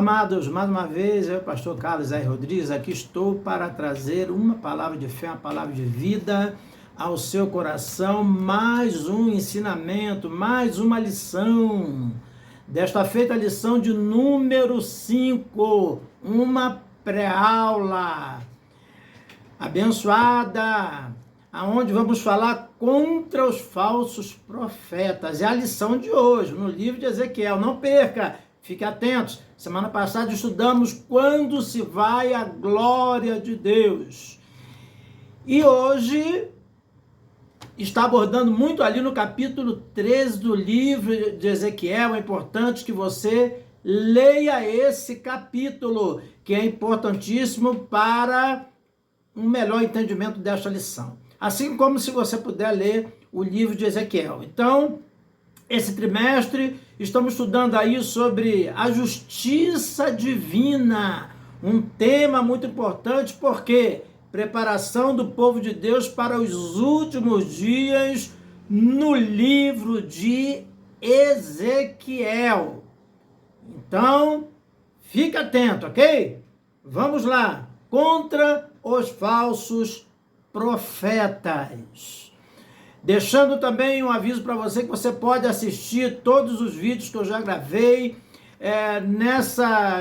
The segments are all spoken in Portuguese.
Amados, mais uma vez, eu, pastor Carlos R. Rodrigues, aqui estou para trazer uma palavra de fé, uma palavra de vida ao seu coração, mais um ensinamento, mais uma lição. Desta feita, a lição de número 5, uma pré-aula abençoada, aonde vamos falar contra os falsos profetas. É a lição de hoje, no livro de Ezequiel. Não perca! Fique atentos. Semana passada estudamos quando se vai a glória de Deus. E hoje está abordando muito ali no capítulo 13 do livro de Ezequiel. É importante que você leia esse capítulo, que é importantíssimo para um melhor entendimento desta lição. Assim como se você puder ler o livro de Ezequiel. Então, esse trimestre, estamos estudando aí sobre a justiça divina, um tema muito importante, porque preparação do povo de Deus para os últimos dias no livro de Ezequiel. Então, fique atento, ok? Vamos lá, contra os falsos profetas. Deixando também um aviso para você que você pode assistir todos os vídeos que eu já gravei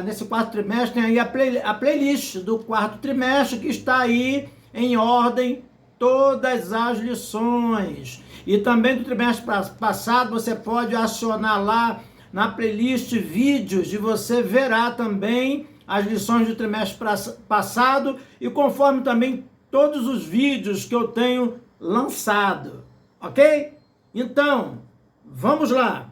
nesse quarto trimestre. Tem aí a playlist do quarto trimestre, que está aí em ordem todas as lições. E também do trimestre passado você pode acionar lá na playlist vídeos e você verá também as lições do trimestre passado e conforme também todos os vídeos que eu tenho lançado. Ok? Então, vamos lá.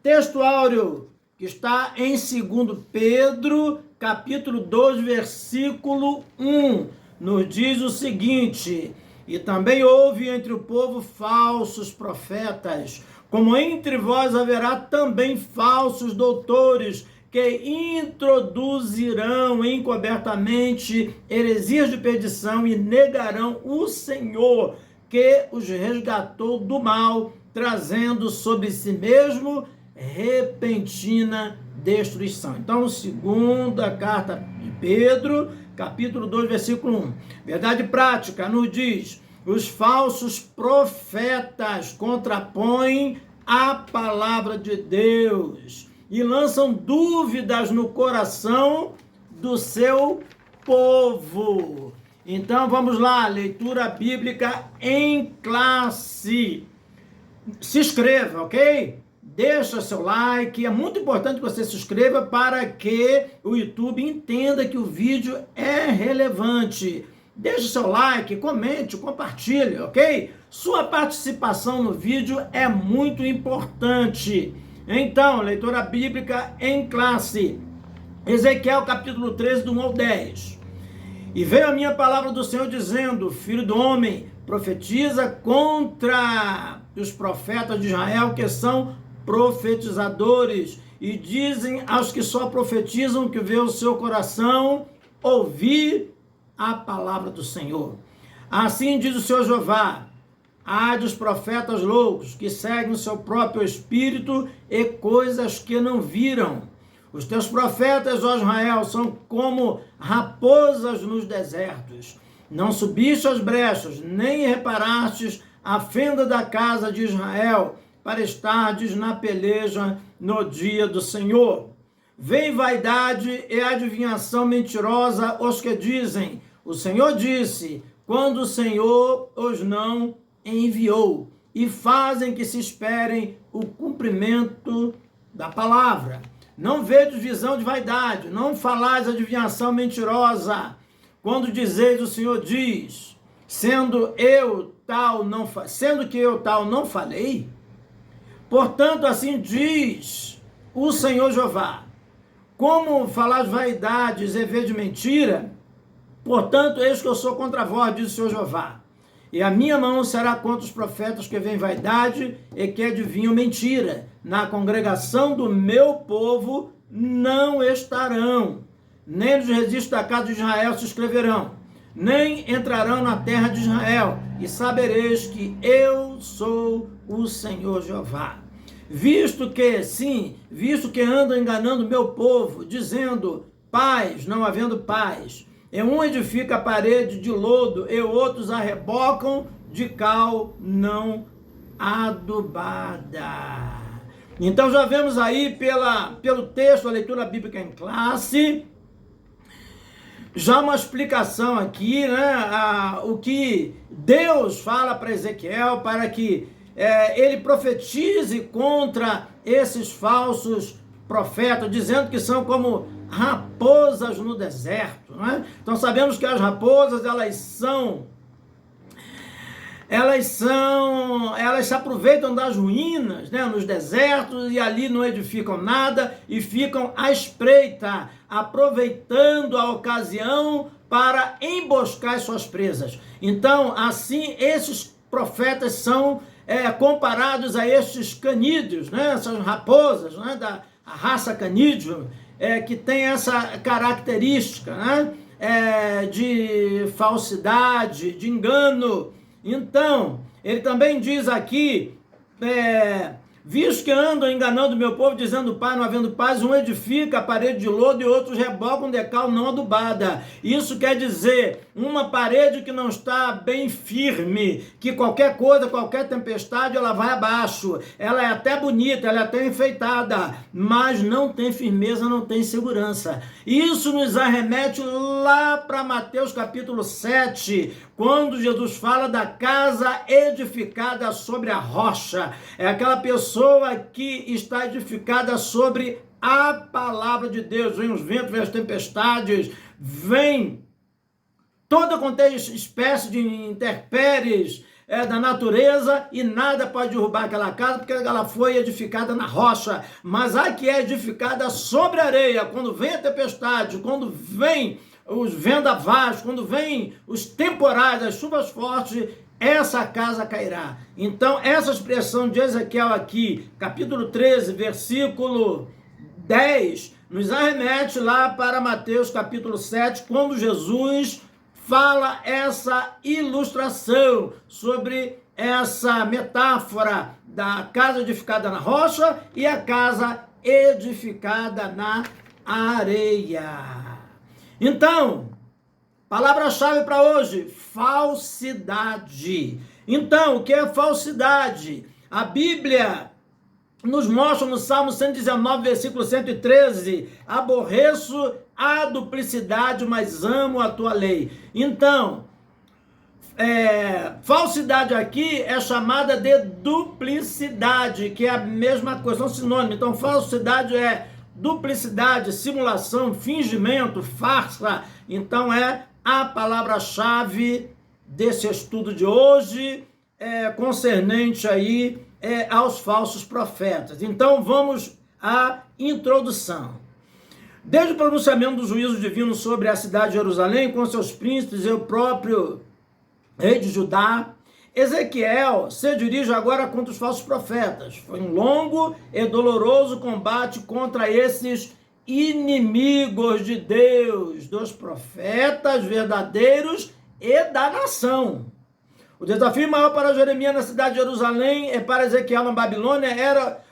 Texto áureo que está em 2 Pedro, capítulo 2, versículo 1, nos diz o seguinte: e também houve entre o povo falsos profetas, como entre vós haverá também falsos doutores, que introduzirão encobertamente heresias de perdição e negarão o Senhor, que os resgatou do mal, trazendo sobre si mesmo repentina destruição. Então, segunda carta de Pedro, capítulo 2, versículo 1. Verdade prática nos diz: os falsos profetas contrapõem a palavra de Deus e lançam dúvidas no coração do seu povo. Então vamos lá, leitura bíblica em classe. Se inscreva, ok? Deixa seu like, é muito importante que você se inscreva para que o YouTube entenda que o vídeo é relevante. Deixe seu like, comente, compartilhe, ok? Sua participação no vídeo é muito importante. Então, leitura bíblica em classe. Ezequiel capítulo 13, do 1 ao 10. E veio a minha palavra do Senhor dizendo: filho do homem, profetiza contra os profetas de Israel, que são profetizadores, e dizem aos que só profetizam que vê o seu coração ouvir a palavra do Senhor. Assim diz o Senhor Jeová: ai dos profetas loucos, que seguem o seu próprio espírito e coisas que não viram. Os teus profetas, ó Israel, são como raposas nos desertos. Não subiste às brechas, nem reparastes a fenda da casa de Israel, para estardes na peleja no dia do Senhor. Vem vaidade e adivinhação mentirosa os que dizem: o Senhor disse, quando o Senhor os não enviou, e fazem que se esperem o cumprimento da palavra. Não vedes visão de vaidade, não falais adivinhação mentirosa, quando dizeis: o Senhor diz, sendo que eu tal não falei. Portanto, assim diz o Senhor Jeová: como falais vaidades e vede mentira, portanto, eis que eu sou contra vós, diz o Senhor Jeová. E a minha mão será contra os profetas que veem vaidade e que adivinham mentira. Na congregação do meu povo não estarão, nem nos registros da casa de Israel se inscreverão, nem entrarão na terra de Israel, e sabereis que eu sou o Senhor Jeová. visto que andam enganando meu povo, dizendo paz, não havendo paz. E um edifica a parede de lodo, e outros a rebocam de cal não adubada. Então já vemos aí pelo texto, a leitura bíblica em classe, já uma explicação aqui, né? O que Deus fala para Ezequiel para que ele profetize contra esses falsos profetas, dizendo que são como raposas no deserto, né? Então sabemos que as raposas, elas se aproveitam das ruínas, né, nos desertos, e ali não edificam nada e ficam à espreita, aproveitando a ocasião para emboscar suas presas. Então, assim, esses profetas são comparados a estes canídeos, né, essas raposas, né, da raça canídeo, que tem essa característica, né, de falsidade, de engano. Então, ele também diz aqui, visto que andam enganando meu povo, dizendo paz, não havendo paz, um edifica a parede de lodo e outros rebocam de cal não adubada. Isso quer dizer, uma parede que não está bem firme, que qualquer coisa, qualquer tempestade, ela vai abaixo. Ela é até bonita, ela é até enfeitada, mas não tem firmeza, não tem segurança. Isso nos arremete lá para Mateus capítulo 7, quando Jesus fala da casa edificada sobre a rocha. É aquela pessoa que está edificada sobre a palavra de Deus. Vem os ventos, vem as tempestades, vem toda qualquer espécie de intempéries da natureza, e nada pode derrubar aquela casa, porque ela foi edificada na rocha. Mas a que é edificada sobre a areia, quando vem a tempestade, quando vem os vendavais, quando vem os temporais, as chuvas fortes, essa casa cairá. Então, essa expressão de Ezequiel aqui, capítulo 13, versículo 10, nos arremete lá para Mateus capítulo 7, quando Jesus fala essa ilustração sobre essa metáfora da casa edificada na rocha e a casa edificada na areia. Então, palavra-chave para hoje, falsidade. Então, o que é falsidade? A Bíblia nos mostra no Salmo 119, versículo 113, aborreço a duplicidade, mas amo a tua lei. Então, falsidade aqui é chamada de duplicidade, que é a mesma coisa, são sinônimos. Então, falsidade é duplicidade, simulação, fingimento, farsa. Então é a palavra-chave desse estudo de hoje, concernente aí aos falsos profetas. Então vamos à introdução. Desde o pronunciamento do juízo divino sobre a cidade de Jerusalém, com seus príncipes e o próprio rei de Judá, Ezequiel se dirige agora contra os falsos profetas. Foi um longo e doloroso combate contra esses inimigos de Deus, dos profetas verdadeiros e da nação. O desafio maior para Jeremias na cidade de Jerusalém e para Ezequiel na Babilônia era,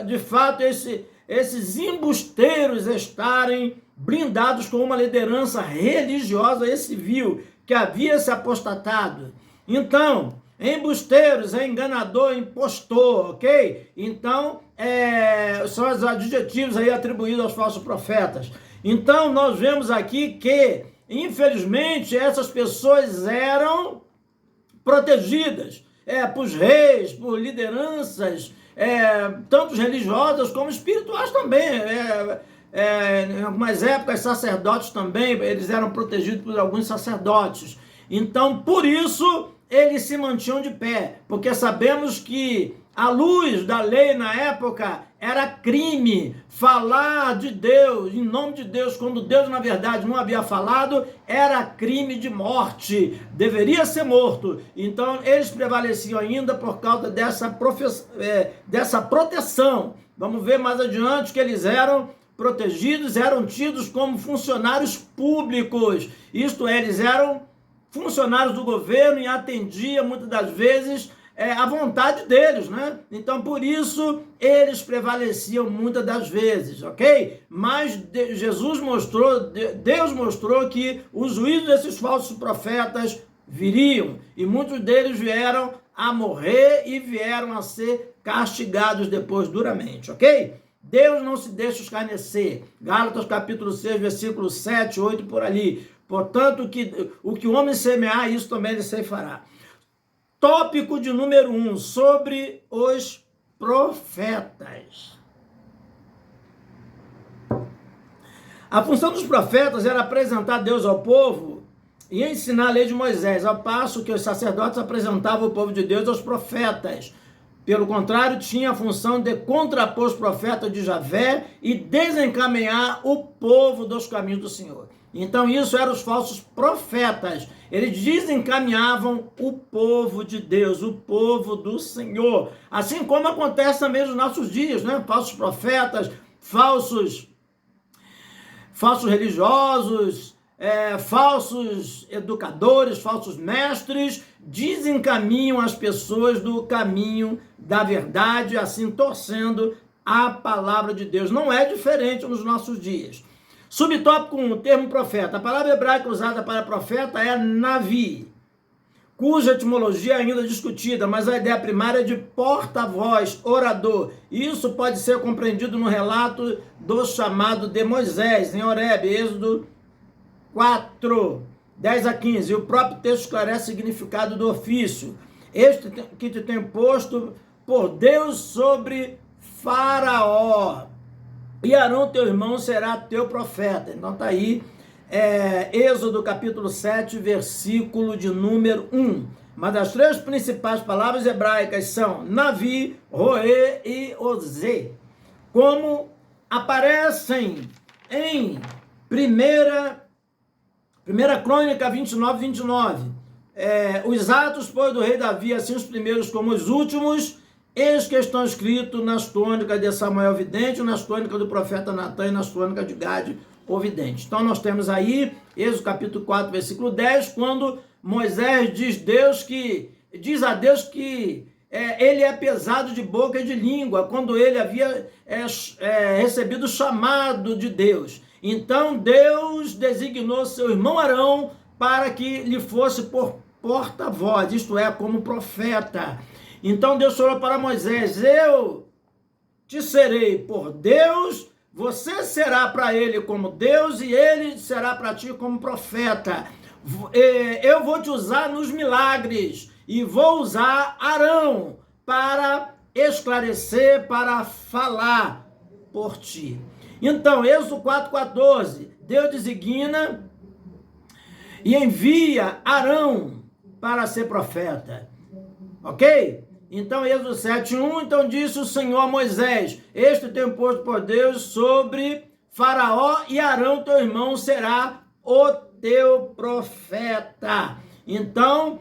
de fato, esses embusteiros estarem blindados com uma liderança religiosa e civil que havia se apostatado. Então, embusteiros, enganador, impostor, ok? Então, são os adjetivos aí atribuídos aos falsos profetas. Então, nós vemos aqui que, infelizmente, essas pessoas eram protegidas por reis, por lideranças, tanto religiosas como espirituais também. Em algumas épocas, sacerdotes também, eles eram protegidos por alguns sacerdotes. Então, por isso, eles se mantinham de pé, porque sabemos que, à luz da lei na época, era crime falar de Deus, em nome de Deus, quando Deus, na verdade, não havia falado, era crime de morte, deveria ser morto. Então, eles prevaleciam ainda por causa dessa proteção. Vamos ver mais adiante que eles eram protegidos, eram tidos como funcionários públicos, isto é, eles eram funcionários do governo e atendia muitas das vezes a vontade deles, né? Então, por isso, eles prevaleciam muitas das vezes, ok? Mas Deus mostrou que o juízo desses falsos profetas viriam, e muitos deles vieram a morrer e vieram a ser castigados depois duramente, ok? Deus não se deixa escarnecer. Gálatas capítulo 6, versículo 7, 8, por ali. Portanto, o que o homem semear, isso também ele ceifará. Tópico de número 1, sobre os profetas. A função dos profetas era apresentar Deus ao povo e ensinar a lei de Moisés, ao passo que os sacerdotes apresentavam o povo de Deus aos profetas. Pelo contrário, tinha a função de contrapor os profetas de Javé e desencaminhar o povo dos caminhos do Senhor. Então, isso eram os falsos profetas. Eles desencaminhavam o povo de Deus, o povo do Senhor. Assim como acontece também nos nossos dias, né? Falsos profetas, falsos religiosos, falsos educadores, falsos mestres, desencaminham as pessoas do caminho da verdade, assim torcendo a palavra de Deus. Não é diferente nos nossos dias. Subtópico 1, o termo profeta. A palavra hebraica usada para profeta é navi, cuja etimologia é ainda discutida, mas a ideia primária é de porta-voz, orador. Isso pode ser compreendido no relato do chamado de Moisés, em Horebe, Êxodo 4, 10 a 15. E o próprio texto esclarece o significado do ofício. Este que te tem posto por Deus sobre Faraó, e Arão teu irmão será teu profeta. Então está aí, Êxodo capítulo 7, versículo de número 1. Mas das três principais palavras hebraicas são navi, roê e ozê, como aparecem em primeira Crônica 29, 29. Os atos, pois, do rei Davi, assim os primeiros como os últimos, eis que estão escritos nas crônicas de Samuel vidente, nas crônicas do profeta Natan e nas crônicas de Gade, o vidente. Então nós temos aí, Êxodo capítulo 4, versículo 10, quando Moisés diz a Deus que ele é pesado de boca e de língua, quando ele havia recebido o chamado de Deus. Então Deus designou seu irmão Arão para que lhe fosse por porta-voz, isto é, como profeta. Então Deus falou para Moisés: eu te serei por Deus, você será para ele como Deus e ele será para ti como profeta. Eu vou te usar nos milagres e vou usar Arão para esclarecer, para falar por ti. Então, Êxodo 4,14, Deus designa e envia Arão para ser profeta. Ok? Então, Êxodo 7,1, então disse o Senhor a Moisés: este tem posto por Deus sobre Faraó, e Arão, teu irmão, será o teu profeta. Então,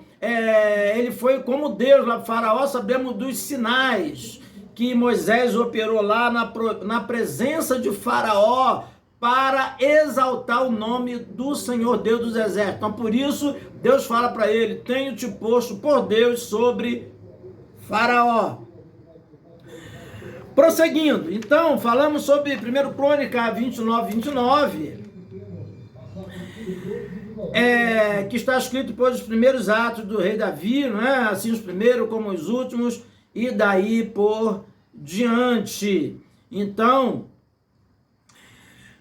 ele foi como Deus lá para Faraó. Sabemos dos sinais que Moisés operou lá na presença de Faraó para exaltar o nome do Senhor Deus dos Exércitos. Então, por isso, Deus fala para ele: tenho te posto por Deus sobre Faraó. Prosseguindo, então, falamos sobre 1 Crônica 29, 29, que está escrito depois dos primeiros atos do rei Davi, não é? Assim os primeiros como os últimos, e daí por diante. Então,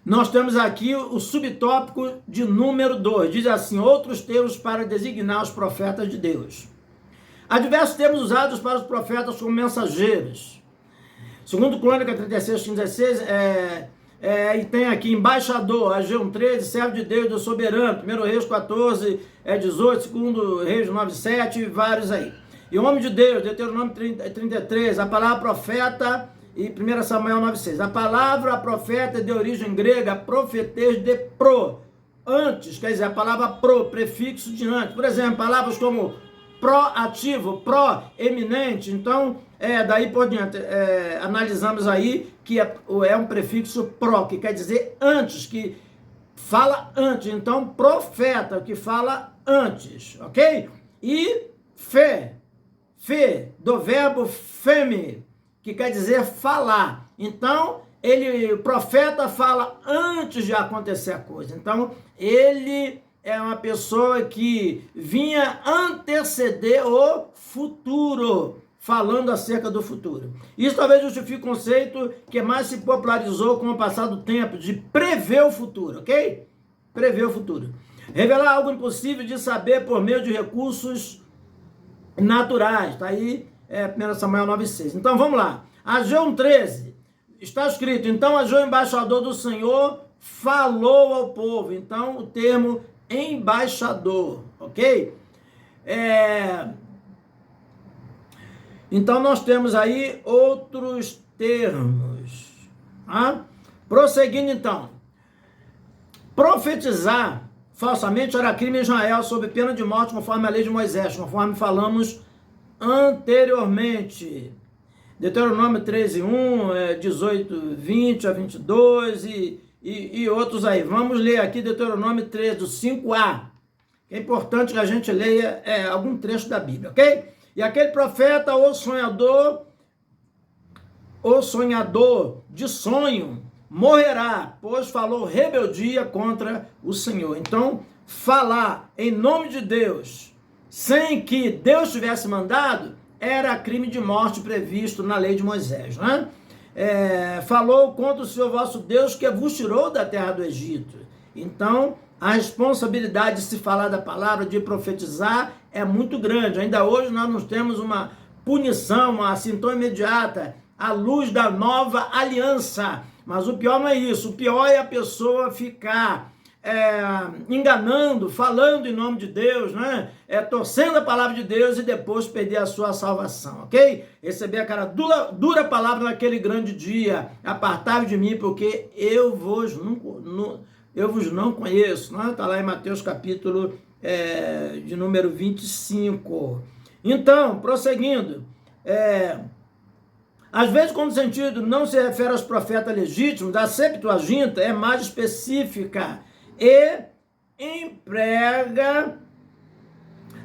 nós temos aqui o subtópico de número 2, diz assim: outros termos para designar os profetas de Deus. Há diversos termos usados para os profetas como mensageiros. Segundo Crônica 36, 16, e tem aqui embaixador, Ageu 13, servo de Deus do soberano, 1 Reis 14, 18, 2 Reis 9, 7, vários aí. E o homem de Deus, Deuteronômio 33, a palavra profeta, e 1 Samuel 9, 6. A palavra profeta é de origem grega, profetês de pro, antes, quer dizer, a palavra pro, prefixo de antes. Por exemplo, palavras como proativo, proeminente. Então, daí por diante, analisamos aí que é um prefixo pro, que quer dizer antes, que fala antes. Então, profeta, que fala antes, ok? E Fê, do verbo feme, que quer dizer falar. Então, o profeta fala antes de acontecer a coisa. Então, ele é uma pessoa que vinha anteceder o futuro, falando acerca do futuro. Isso talvez justifique o conceito que mais se popularizou com o passar do tempo, de prever o futuro, ok? Prever o futuro. Revelar algo impossível de saber por meio de recursos naturais. Está aí, 1 Samuel 9,6. Então, vamos lá. Ageu 1,13. Está escrito, então Ageu, embaixador do Senhor, falou ao povo. Então, o termo embaixador, ok? Então, nós temos aí outros termos. Tá? Prosseguindo, então. Profetizar falsamente era crime em Israel, sob pena de morte, conforme a lei de Moisés, conforme falamos anteriormente. Deuteronômio 13:1, 18, 20 a 22 e outros aí. Vamos ler aqui Deuteronômio 13, do 5a. É importante que a gente leia algum trecho da Bíblia, ok? E aquele profeta, o sonhador de sonho, morrerá, pois falou rebeldia contra o Senhor. Então, falar em nome de Deus, sem que Deus tivesse mandado, era crime de morte previsto na lei de Moisés, né? Falou contra o Senhor vosso Deus, que vos tirou da terra do Egito. Então, a responsabilidade de se falar da palavra, de profetizar, é muito grande. Ainda hoje nós não temos uma punição, assim tão imediata, à luz da nova aliança. Mas o pior não é isso, o pior é a pessoa ficar enganando, falando em nome de Deus, né? Torcendo a palavra de Deus e depois perder a sua salvação, ok? Receber aquela dura palavra naquele grande dia: apartai-vos de mim, porque eu vos não conheço, né? Está lá em Mateus capítulo de número 25. Então, prosseguindo, às vezes, quando o sentido não se refere aos profetas legítimos, a Septuaginta é mais específica e emprega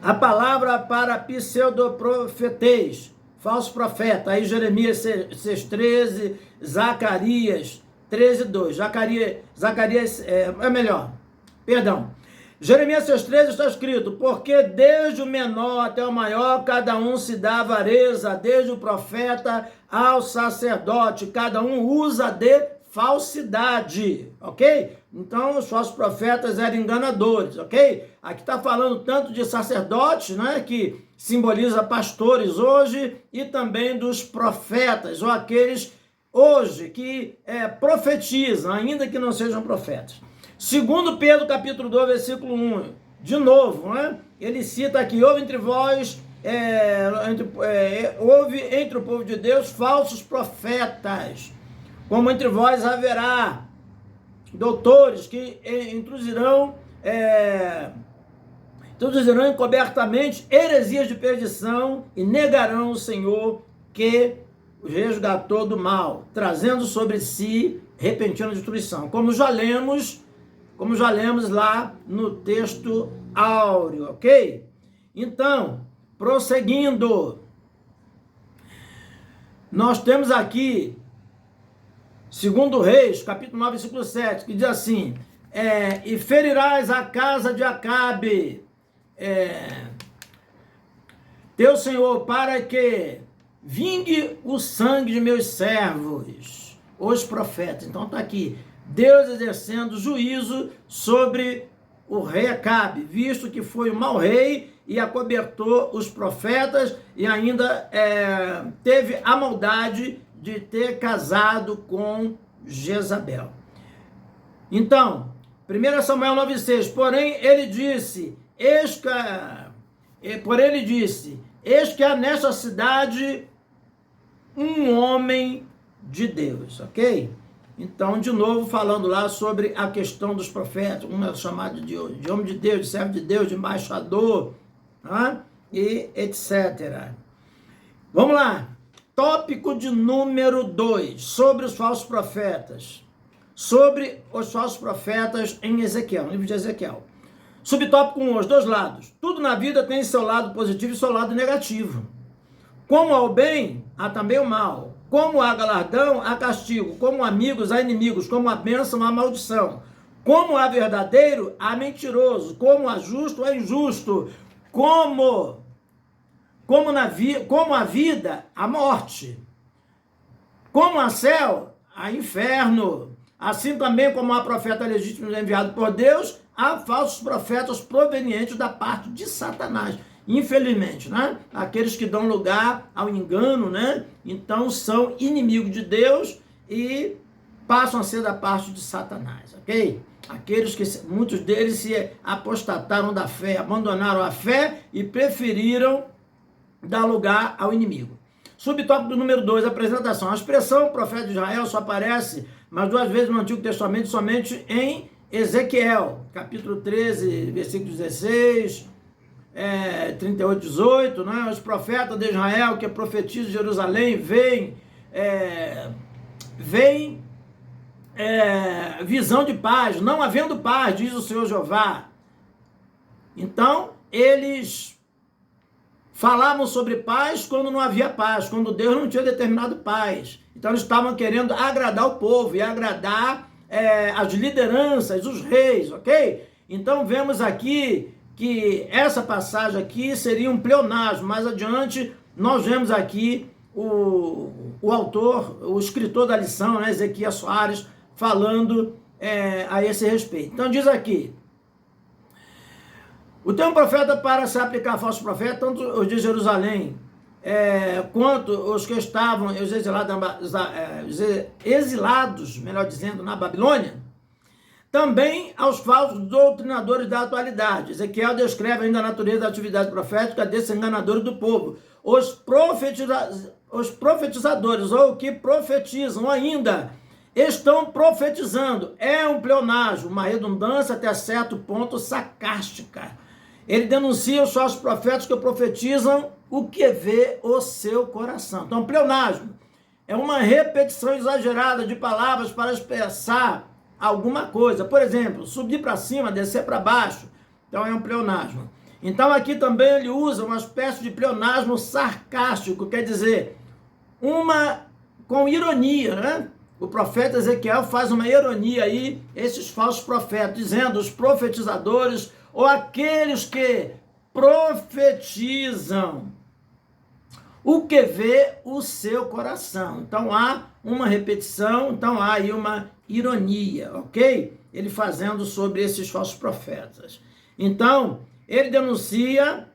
a palavra para pseudoprofeteis, falso profeta. Aí Jeremias 6,13, Zacarias 13,2. Jeremias 6,13 está escrito: porque desde o menor até o maior, cada um se dá avareza, desde o profeta ao sacerdote, cada um usa de falsidade, ok? Então, os falsos profetas eram enganadores, ok? Aqui está falando tanto de sacerdotes, né, que simboliza pastores hoje, e também dos profetas, ou aqueles hoje que profetizam, ainda que não sejam profetas. Segundo Pedro, capítulo 2, versículo 1, de novo, né? Ele cita aqui: houve entre vós, houve entre o povo de Deus falsos profetas, como entre vós haverá doutores que introduzirão encobertamente heresias de perdição e negarão o Senhor que os resgatou do mal, trazendo sobre si repentina destruição, como já lemos lá no texto áureo, ok? Então, prosseguindo, nós temos aqui, segundo Reis, capítulo 9, versículo 7, que diz assim: e ferirás a casa de Acabe, teu senhor, para que vingue o sangue de meus servos, os profetas. Então está aqui, Deus exercendo juízo sobre o rei Acabe, visto que foi um mau rei e acobertou os profetas e ainda teve a maldade de ter casado com Jezabel. Então, 1 Samuel 9,6, porém ele disse, eis que há nesta cidade um homem de Deus, ok? Então, de novo, falando lá sobre a questão dos profetas, um é chamado de homem de Deus, de servo de Deus, de embaixador, tá? E etc. Vamos lá. Tópico de número 2, sobre os falsos profetas. Sobre os falsos profetas em Ezequiel, no livro de Ezequiel. Subtópico 1, os dois lados. Tudo na vida tem seu lado positivo e seu lado negativo. Como ao bem, há também o mal. Como há galardão, há castigo. Como amigos, há inimigos. Como há bênção, há maldição. Como há verdadeiro, há mentiroso. Como há justo, há injusto. Como a vida, há morte. Como há céu, há inferno. Assim também como há profeta legítimo enviado por Deus, há falsos profetas provenientes da parte de Satanás. Infelizmente, né? Aqueles que dão lugar ao engano, né? Então são inimigos de Deus e passam a ser da parte de Satanás, ok? Aqueles que, muitos deles se apostataram da fé, abandonaram a fé e preferiram dar lugar ao inimigo. Subtópico número 2, apresentação. A expressão profeta de Israel só aparece mais 2 vezes no Antigo Testamento, somente em Ezequiel, capítulo 13, versículo 16, 38, 18, né? Os profetas de Israel que profetizam Jerusalém vem visão de paz, não havendo paz, diz o Senhor Jeová. Então, eles falavam sobre paz quando não havia paz, quando Deus não tinha determinado paz. Então, eles estavam querendo agradar o povo e agradar as lideranças, os reis, ok? Então, vemos aqui que essa passagem aqui seria um pleonasmo. Mais adiante, nós vemos aqui o autor, o escritor da lição, né, Ezequiel Soares, falando a esse respeito. Então, diz aqui: o termo profeta para se aplicar a falsos profetas, tanto os de Jerusalém, quanto os que estavam exilados, melhor dizendo, na Babilônia, também aos falsos doutrinadores da atualidade. Ezequiel descreve ainda a natureza da atividade profética desses enganadores do povo. Os profetizadores, ou que profetizam ainda, estão profetizando. É um pleonasmo, uma redundância até certo ponto sarcástica. Ele denuncia os falsos profetas que profetizam o que vê o seu coração. Então, pleonasmo é uma repetição exagerada de palavras para expressar alguma coisa. Por exemplo, subir para cima, descer para baixo. Então, é um pleonasmo. Então, aqui também ele usa uma espécie de pleonasmo sarcástico, quer dizer, com ironia, né? O profeta Ezequiel faz uma ironia aí, esses falsos profetas, dizendo os profetizadores ou aqueles que profetizam o que vê o seu coração. Então há uma repetição, então há aí uma ironia, ok? Ele fazendo sobre esses falsos profetas. Então, ele denuncia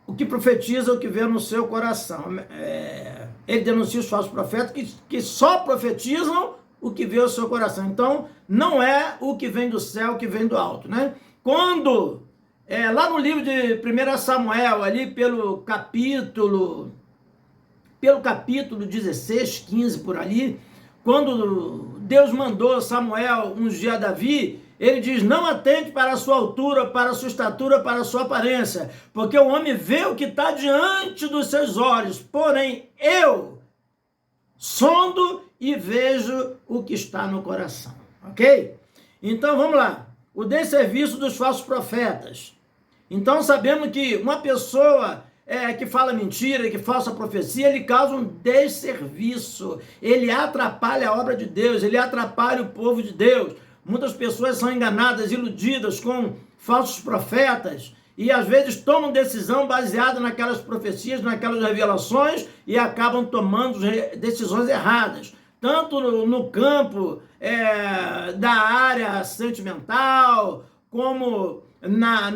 o que profetiza, o que vê no seu coração. Ele denuncia os falsos profetas que só profetizam o que vê o seu coração. Então, não é o que vem do céu, o que vem do alto, né? Quando, lá no livro de 1 Samuel, ali pelo capítulo 16, 15 por ali, quando Deus mandou Samuel ungir Davi, ele diz: não atente para a sua altura, para a sua estatura, para a sua aparência, porque o homem vê o que está diante dos seus olhos, porém eu sondo e vejo o que está no coração, ok? Então vamos lá, o desserviço dos falsos profetas. Então sabemos que uma pessoa que fala mentira, que falsa profecia, ele causa um desserviço, ele atrapalha a obra de Deus, ele atrapalha o povo de Deus. Muitas pessoas são enganadas, iludidas com falsos profetas e às vezes tomam decisão baseada naquelas profecias, naquelas revelações e acabam tomando decisões erradas. Tanto no campo da área sentimental, como na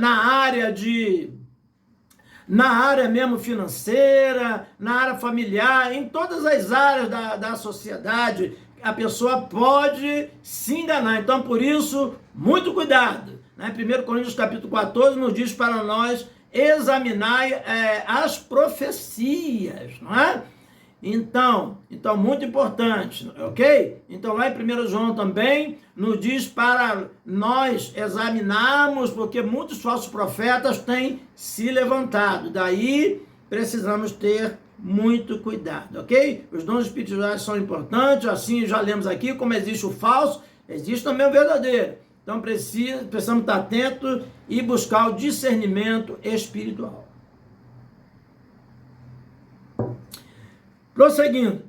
área mesmo financeira, na área familiar, em todas as áreas da sociedade, a pessoa pode se enganar. Então, por isso, muito cuidado. 1 Coríntios capítulo 14 nos diz para nós examinar as profecias, não é? Então, muito importante, ok? Então, lá em 1 João também nos diz para nós examinarmos, porque muitos falsos profetas têm se levantado. Daí, precisamos ter muito cuidado, ok? Os dons espirituais são importantes, assim já lemos aqui, como existe o falso, existe também o verdadeiro. Então, precisamos estar atentos e buscar o discernimento espiritual. Prosseguindo.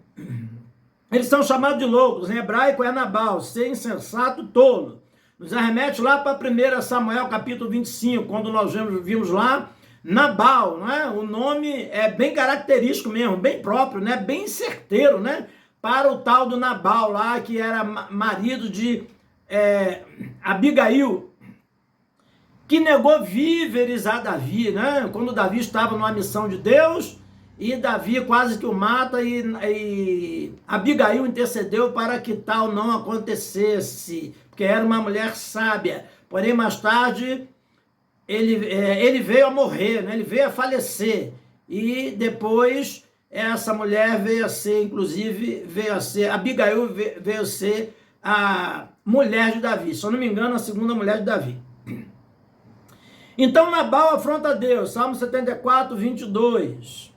Eles são chamados de loucos, em hebraico é Nabal, ser insensato, tolo. Nos arremete lá para 1 Samuel capítulo 25, quando nós vimos lá Nabal, não é? O nome é bem característico mesmo, bem próprio, né? Bem certeiro, né? Para o tal do Nabal lá, que era marido de Abigail, que negou víveres a Davi, né? Quando Davi estava numa missão de Deus, e Davi quase que o mata, e Abigail intercedeu para que tal não acontecesse, porque era uma mulher sábia. Porém, mais tarde, ele veio a morrer, né? Ele veio a falecer, e depois essa mulher veio a ser, inclusive, Abigail veio a ser a mulher de Davi, se eu não me engano, a segunda mulher de Davi. Então Nabal afronta Deus, Salmo 74, 22.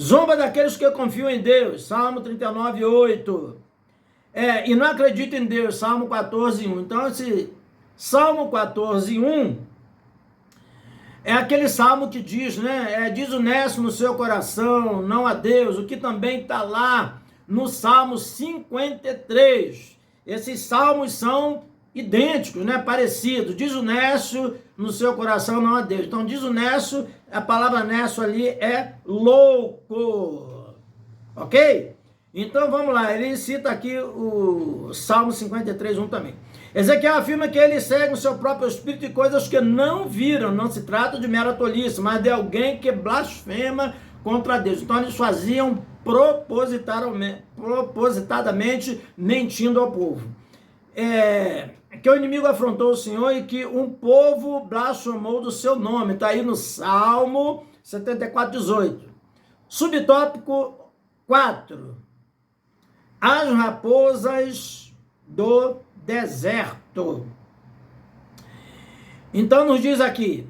Zomba daqueles que confiam em Deus, Salmo 39, 8. E não acredita em Deus, Salmo 14, 1. Então esse Salmo 14, 1 é aquele salmo que diz, né? Desonesto no seu coração, não a Deus, o que também está lá no Salmo 53. Esses salmos são idênticos, né? Parecidos. Desonesto no seu coração, não a Deus. Então, desonesto, a palavra nesto ali é louco. Ok? Então, vamos lá. Ele cita aqui o Salmo 53, 1 também. Ezequiel afirma que ele segue o seu próprio espírito de coisas que não viram. Não se trata de mera tolice, mas de alguém que blasfema contra Deus. Então, eles faziam propositadamente mentindo ao povo. Que o inimigo afrontou o Senhor e que um povo blasfemou do seu nome. Está aí no Salmo 74, 18. Subtópico 4. As raposas do deserto. Então nos diz aqui,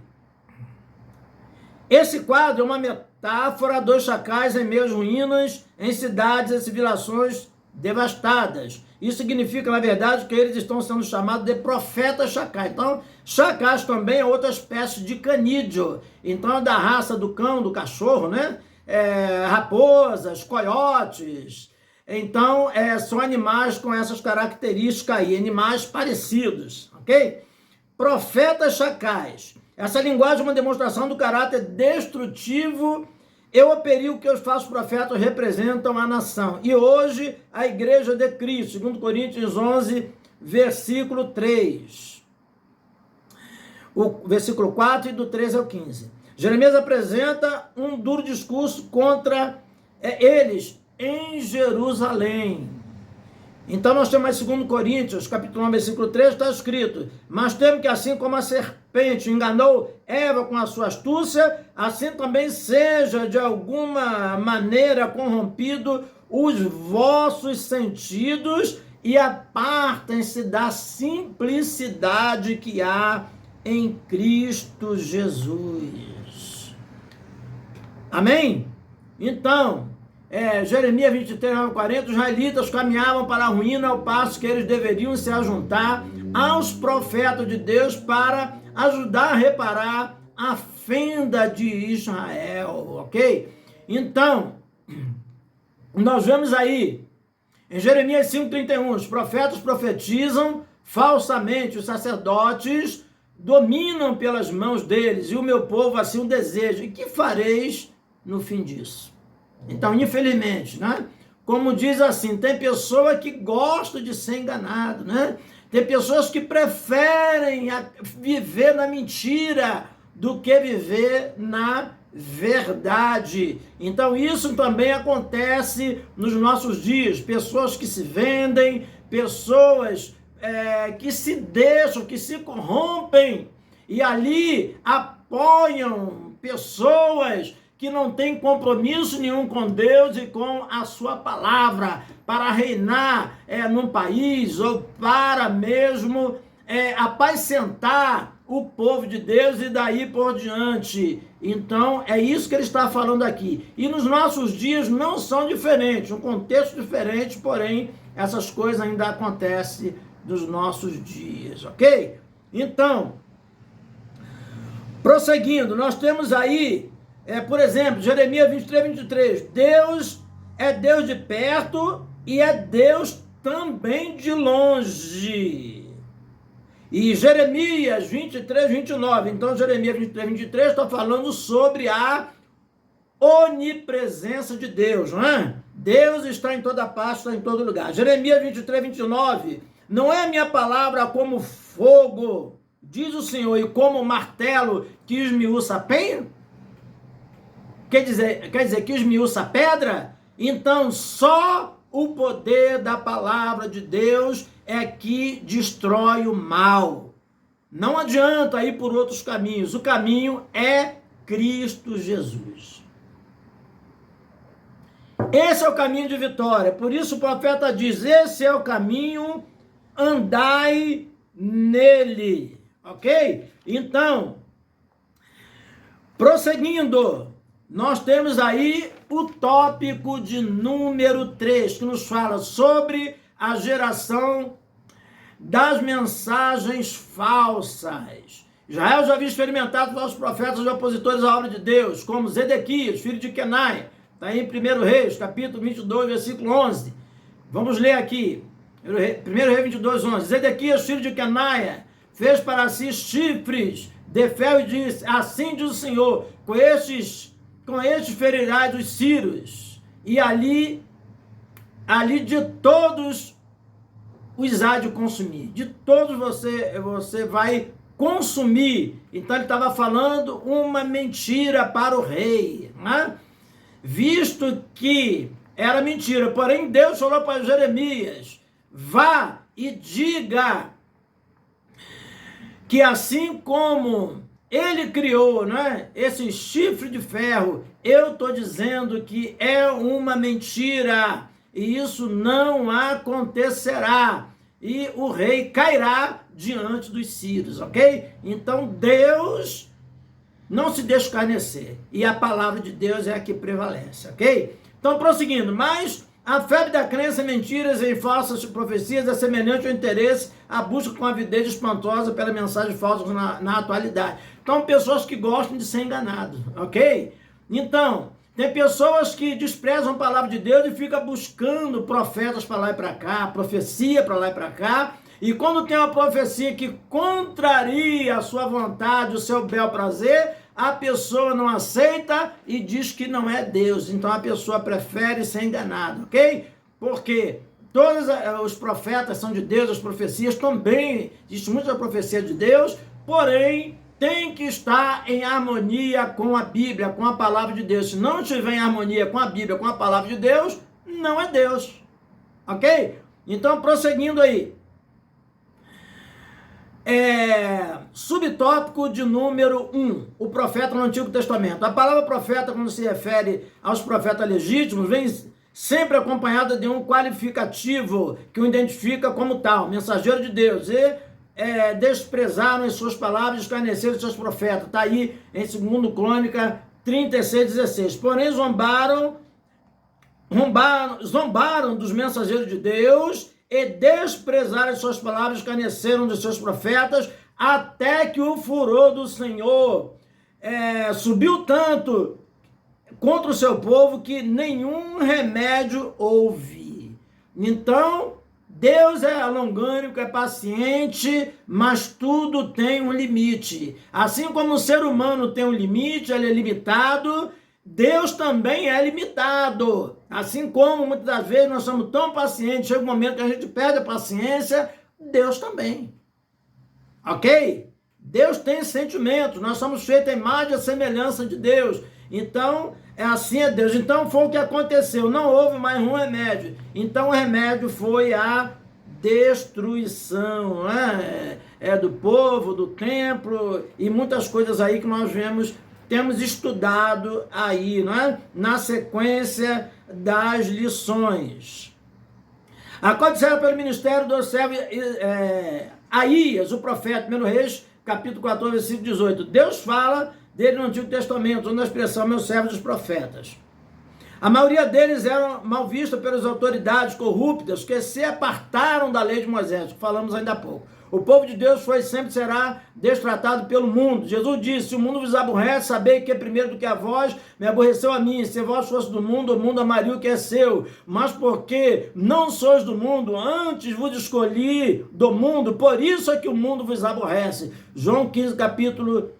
esse quadro é uma metáfora dos chacais em meios ruínas, em cidades e civilizações devastadas. Isso significa, na verdade, que eles estão sendo chamados de profetas chacais. Então, chacais também é outra espécie de canídeo. Então, é da raça do cão, do cachorro, né? Raposas, coiotes. Então, são animais com essas características aí, animais parecidos, ok? Profetas chacais. Essa linguagem é uma demonstração do caráter destrutivo e o perigo que os falsos profetas representam a nação. E hoje, a igreja de Cristo, 2 Coríntios 11, versículo 3. O versículo 4 e do 13 ao 15. Jeremias apresenta um duro discurso contra eles em Jerusalém. Então nós temos 2 Coríntios, capítulo 1, versículo 3, está escrito: mas temo que assim como a serpente enganou Eva com a sua astúcia, assim também seja de alguma maneira corrompido os vossos sentidos e apartem-se da simplicidade que há em Cristo Jesus. Amém? Então, Jeremias 23, 9, 40, os israelitas caminhavam para a ruína ao passo que eles deveriam se ajuntar aos profetas de Deus para ajudar a reparar a fenda de Israel, ok? Então, nós vemos aí, em Jeremias 5,31, os profetas profetizam falsamente, os sacerdotes dominam pelas mãos deles, e o meu povo assim o deseja. E que fareis no fim disso? Então, infelizmente, né? Como diz assim, tem pessoa que gosta de ser enganado, né? Tem pessoas que preferem viver na mentira do que viver na verdade. Então, isso também acontece nos nossos dias. Pessoas que se vendem, pessoas que se deixam, que se corrompem e ali apoiam pessoas que não tem compromisso nenhum com Deus e com a sua palavra, para reinar num país ou para mesmo apacentar o povo de Deus e daí por diante. Então, é isso que ele está falando aqui. E nos nossos dias não são diferentes, um contexto diferente, porém, essas coisas ainda acontecem nos nossos dias, ok? Então, prosseguindo, nós temos aí Por exemplo, Jeremias 23. Deus é Deus de perto e é Deus também de longe. E Jeremias 23. Então, Jeremias 23 está falando sobre a onipresença de Deus, não é? Deus está em toda parte, está em todo lugar. Jeremias 23. Não é a minha palavra como fogo, diz o Senhor, e como martelo que esmiuça a penha? Quer dizer que esmiuça a pedra? Então, só o poder da palavra de Deus é que destrói o mal. Não adianta ir por outros caminhos. O caminho é Cristo Jesus. Esse é o caminho de vitória. Por isso o profeta diz, esse é o caminho, andai nele. Ok? Então, prosseguindo, nós temos aí o tópico de número 3, que nos fala sobre a geração das mensagens falsas. Israel já havia experimentado falsos profetas e opositores à obra de Deus, como Zedequias, filho de Kenai. Está aí em 1 Reis, capítulo 22, versículo 11. Vamos ler aqui. 1 Reis 22, 11. Zedequias, filho de Kenai, fez para si chifres de fel e disse, assim diz o Senhor, com estes ferirás os sírios, e ali de todos os há de consumir. De todos você vai consumir. Então ele estava falando uma mentira para o rei, né? Visto que era mentira, porém Deus falou para Jeremias, vá e diga que assim como ele criou, né, esse chifre de ferro, eu estou dizendo que é uma mentira, e isso não acontecerá, e o rei cairá diante dos sírios, ok? Então Deus não se deixa escarnecer, e a palavra de Deus é a que prevalece, ok? Então, prosseguindo, mas a febre da crença em mentiras e em falsas profecias é semelhante ao interesse, à busca com avidez espantosa pela mensagem falsa na atualidade. Então, pessoas que gostam de ser enganadas, ok? Então, tem pessoas que desprezam a palavra de Deus e ficam buscando profetas para lá e para cá, profecia para lá e para cá, e quando tem uma profecia que contraria a sua vontade, o seu bel prazer, a pessoa não aceita e diz que não é Deus. Então a pessoa prefere ser enganada, ok? Porque todos os profetas são de Deus, as profecias também, existe muita profecia de Deus, porém tem que estar em harmonia com a Bíblia, com a palavra de Deus. Se não estiver em harmonia com a Bíblia, com a palavra de Deus, não é Deus, ok? Então, prosseguindo aí. Subtópico de número 1, o profeta no Antigo Testamento. A palavra profeta, quando se refere aos profetas legítimos, vem sempre acompanhada de um qualificativo que o identifica como tal, mensageiro de Deus, e desprezaram as suas palavras e escarneceram os seus profetas. Está aí em 2 Crônica 36:16. Porém, zombaram dos mensageiros de Deus e desprezaram as suas palavras, escarneceram dos seus profetas, até que o furor do Senhor subiu tanto contra o seu povo que nenhum remédio houve. Então, Deus é longânimo, é paciente, mas tudo tem um limite. Assim como o ser humano tem um limite, ele é limitado, Deus também é limitado. Assim como muitas das vezes nós somos tão pacientes, chega um momento que a gente perde a paciência, Deus também. Ok? Deus tem sentimentos, nós somos feitos à imagem e à semelhança de Deus. Então, assim é Deus. Então, foi o que aconteceu, não houve mais um remédio. Então, o remédio foi a destruição, né? Do povo, do templo e muitas coisas aí que nós temos estudado aí, não é? Na sequência das lições. Aconteceu pelo ministério do servo Aías, o profeta, 1 Reis, capítulo 14, versículo 18. Deus fala dele no Antigo Testamento, usando a expressão meus servos os profetas. A maioria deles eram mal vistos pelas autoridades corruptas que se apartaram da lei de Moisés, que falamos ainda há pouco. O povo de Deus foi e sempre será destratado pelo mundo. Jesus disse: se o mundo vos aborrece, sabei que é primeiro do que a vós, me aborreceu a mim. Se vós fosse do mundo, o mundo amaria o que é seu. Mas porque não sois do mundo, antes vos escolhi do mundo, por isso é que o mundo vos aborrece. João 15, capítulo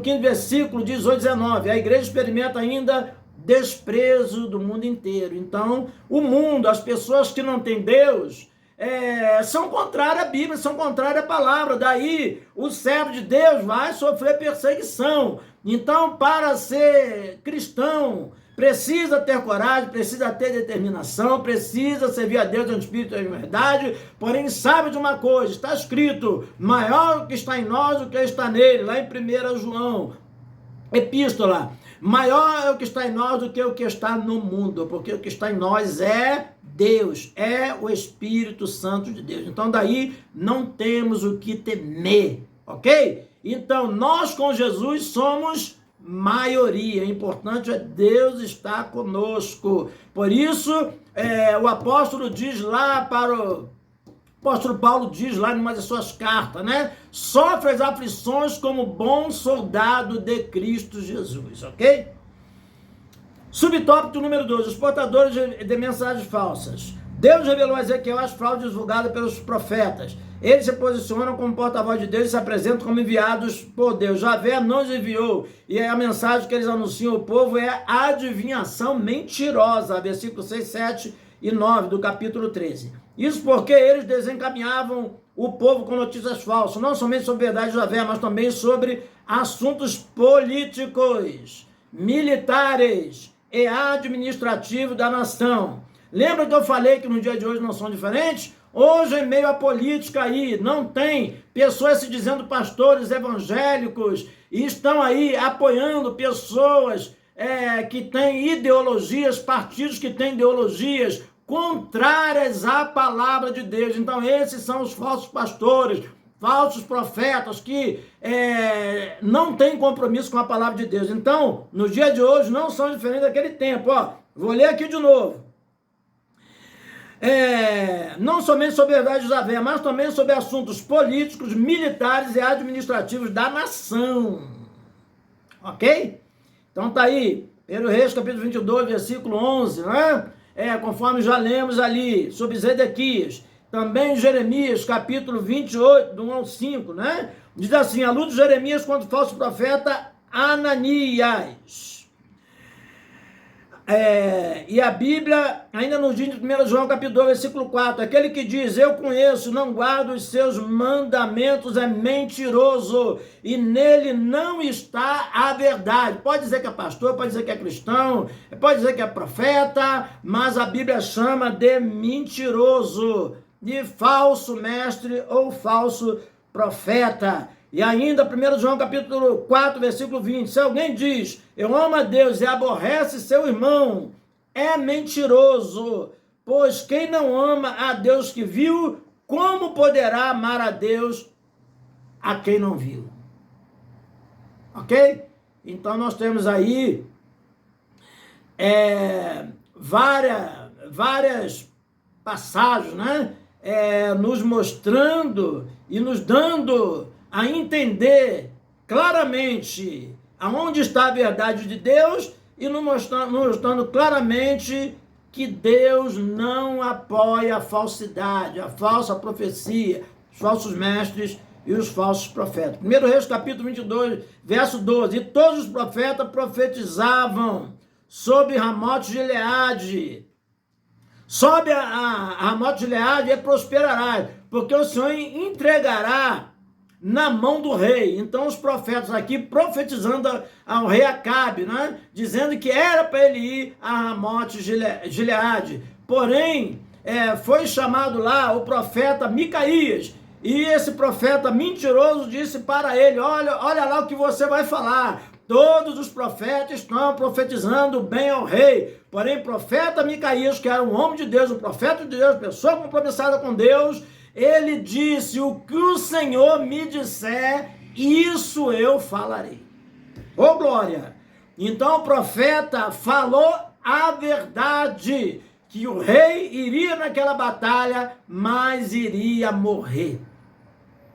15, versículo 18 e 19. A igreja experimenta ainda desprezo do mundo inteiro. Então, o mundo, as pessoas que não têm Deus, são contrárias à Bíblia, são contrárias à palavra. Daí, o servo de Deus vai sofrer perseguição. Então, para ser cristão, precisa ter coragem, precisa ter determinação, precisa servir a Deus em espírito e em verdade, porém sabe de uma coisa, está escrito: maior o que está em nós do que está nele, lá em 1 João, epístola. Maior é o que está em nós do que o que está no mundo, porque o que está em nós é Deus, é o Espírito Santo de Deus. Então daí não temos o que temer, ok? Então nós com Jesus somos maioria. O importante é Deus estar conosco. Por isso o apóstolo diz lá o apóstolo Paulo diz lá em uma das suas cartas, né? Sofre as aflições como bom soldado de Cristo Jesus, ok? Subtópico número 2, os portadores de mensagens falsas. Deus revelou a Ezequiel as fraudes divulgadas pelos profetas. Eles se posicionam como porta-voz de Deus e se apresentam como enviados por Deus. Javé não os enviou, e a mensagem que eles anunciam ao povo é adivinhação mentirosa, versículos 6, 7 e 9 do capítulo 13. Isso porque eles desencaminhavam o povo com notícias falsas, não somente sobre a verdade de Javé, mas também sobre assuntos políticos, militares e administrativos da nação. Lembra que eu falei que no dia de hoje não são diferentes? Hoje, em meio à política aí, não tem pessoas se dizendo pastores evangélicos e estão aí apoiando pessoas que têm ideologias, partidos que têm ideologias contrárias à palavra de Deus. Então esses são os falsos pastores, falsos profetas que não têm compromisso com a palavra de Deus. Então, no dia de hoje não são diferentes daquele tempo. Vou ler aqui de novo. Não somente sobre a verdade de Javé, mas também sobre assuntos políticos, militares e administrativos da nação. Ok? Então tá aí, 1 Reis capítulo 22, versículo 11, né? Conforme já lemos ali, sobre Zedequias. Também Jeremias, capítulo 28, do 1 ao 5, né? Diz assim: a luta de Jeremias contra o falso profeta Ananias. E a Bíblia ainda nos diz em 1 João capítulo 2, versículo 4, aquele que diz: eu conheço, não guardo os seus mandamentos, é mentiroso, e nele não está a verdade. Pode dizer que é pastor, pode dizer que é cristão, pode dizer que é profeta, mas a Bíblia chama de mentiroso, de falso mestre ou falso profeta. E ainda, 1 João capítulo 4, versículo 20, se alguém diz: eu amo a Deus e aborrece seu irmão, é mentiroso, pois quem não ama a Deus que viu, como poderá amar a Deus a quem não viu? Ok? Então nós temos aí várias passagens, né? Nos mostrando e nos dando a entender claramente aonde está a verdade de Deus e nos mostrando claramente que Deus não apoia a falsidade, a falsa profecia, os falsos mestres e os falsos profetas. 1 Reis capítulo 22, verso 12, e todos os profetas profetizavam sobre Ramote de Gileade. Sobe a Ramote de Gileade e prosperará, porque o Senhor entregará na mão do rei. Então os profetas aqui profetizando ao rei Acabe, né? Dizendo que era para ele ir a Ramote de Gileade. Porém, foi chamado lá o profeta Micaías, e esse profeta mentiroso disse para ele: olha lá o que você vai falar. Todos os profetas estão profetizando bem ao rei. Porém, profeta Micaías, que era um homem de Deus, um profeta de Deus, pessoa compromissada com Deus, ele disse: o que o Senhor me disser, isso eu falarei. Glória! Então o profeta falou a verdade, que o rei iria naquela batalha, mas iria morrer,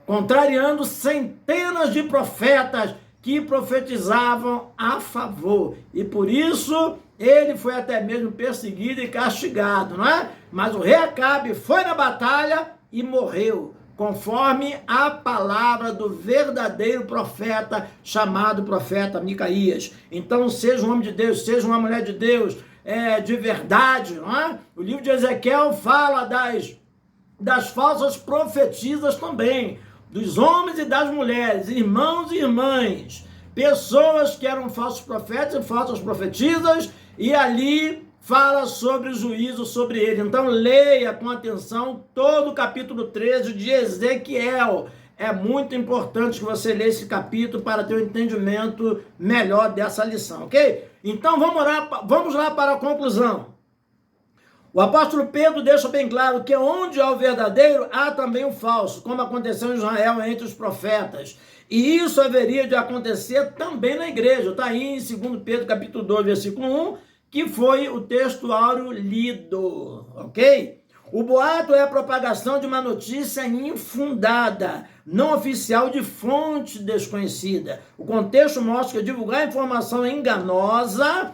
contrariando centenas de profetas que profetizavam a favor. E por isso ele foi até mesmo perseguido e castigado, não é? Mas o rei Acabe foi na batalha e morreu, conforme a palavra do verdadeiro profeta, chamado profeta Micaías. Então, seja um homem de Deus, seja uma mulher de Deus, de verdade, não é? O livro de Ezequiel fala das falsas profetisas também, dos homens e das mulheres, irmãos e irmãs, pessoas que eram falsos profetas e falsas profetisas, e ali fala sobre o juízo sobre ele. Então leia com atenção todo o capítulo 13 de Ezequiel. É muito importante que você leia esse capítulo para ter um entendimento melhor dessa lição, ok? Então vamos lá para a conclusão. O apóstolo Pedro deixa bem claro que onde há o verdadeiro, há também o falso, como aconteceu em Israel entre os profetas. E isso haveria de acontecer também na igreja. Está aí em 2 Pedro capítulo 2, versículo 1, que foi o texto áureo lido, ok? O boato é a propagação de uma notícia infundada, não oficial, de fonte desconhecida. O contexto mostra que divulgar informação enganosa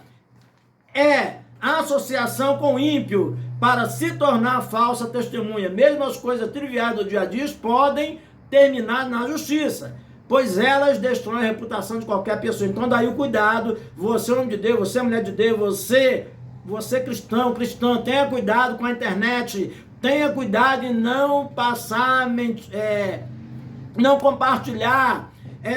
é a associação com o ímpio para se tornar falsa testemunha. Mesmo as coisas triviais do dia a dia podem terminar na justiça, pois elas destroem a reputação de qualquer pessoa. Então daí o cuidado, você homem de Deus, você mulher de Deus, você cristão, tenha cuidado com a internet, tenha cuidado em não passar, não compartilhar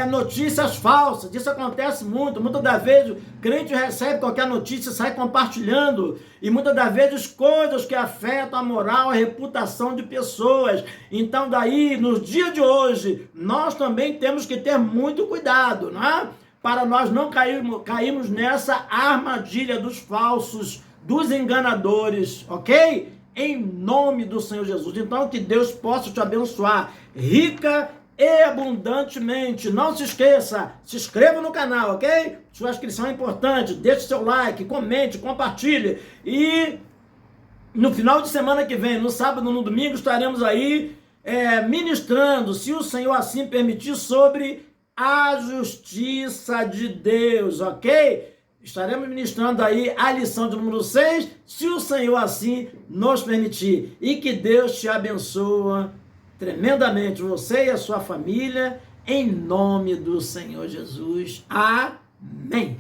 notícias falsas. Isso acontece muito. Muitas das vezes o crente recebe qualquer notícia, sai compartilhando, e muitas das vezes coisas que afetam a moral, a reputação de pessoas. Então daí, nos dias de hoje, nós também temos que ter muito cuidado, não é? Para nós não cairmos nessa armadilha dos falsos, dos enganadores, ok? Em nome do Senhor Jesus. Então que Deus possa te abençoar rica e abundantemente. Não se esqueça, se inscreva no canal, ok? Sua inscrição é importante, deixe seu like, comente, compartilhe. E no final de semana que vem, no sábado e no domingo, estaremos aí ministrando, se o Senhor assim permitir, sobre a justiça de Deus, ok? Estaremos ministrando aí a lição de número 6, se o Senhor assim nos permitir. E que Deus te abençoe tremendamente, você e a sua família, em nome do Senhor Jesus. Amém.